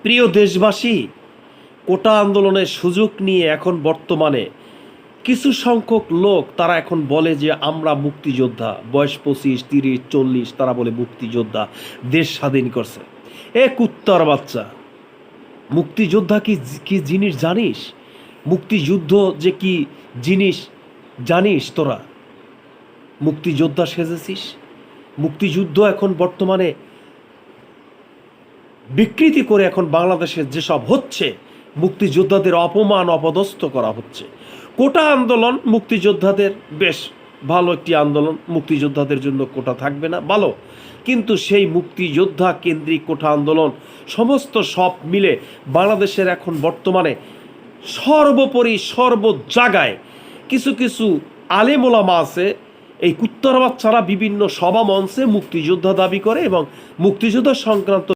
প্রিয় দেশবাসী, কোটা আন্দোলনের সুযোগ নিয়ে এখন বর্তমানে কিছু সংখ্যক লোক তারা এখন বলে যে আমরা মুক্তিযোদ্ধা, বয়স 25, 30, 40, তারা বলে মুক্তিযোদ্ধা, দেশ স্বাধীন করছে। এ কুত্তার বাচ্চা, মুক্তিযোদ্ধা কি কি জিনিস জানিস? মুক্তিযুদ্ধ যে কি জিনিস জানিস তোরা? মুক্তিযোদ্ধা সেজেছিস। মুক্তিযুদ্ধ এখন বর্তমানে বিকৃতি করে এখন বাংলাদেশে যেসব হচ্ছে, মুক্তিযোদ্ধাদের অপমান অপদস্থ করা হচ্ছে। কোটা আন্দোলন মুক্তিযোদ্ধাদের বেশ ভালো একটি আন্দোলন, মুক্তিযোদ্ধাদের জন্য কোটা থাকবে না ভালো, কিন্তু সেই মুক্তিযোদ্ধা কেন্দ্রিক কোটা আন্দোলন সমস্ত সব মিলে বাংলাদেশের এখন বর্তমানে সর্বোপরি সর্ব জায়গায় কিছু কিছু আলেম ওলামা আছে, এই কুত্তার বাচ্চারা বিভিন্ন সভা মঞ্চে মুক্তিযোদ্ধা দাবি করে এবং মুক্তিযোদ্ধা সংক্রান্ত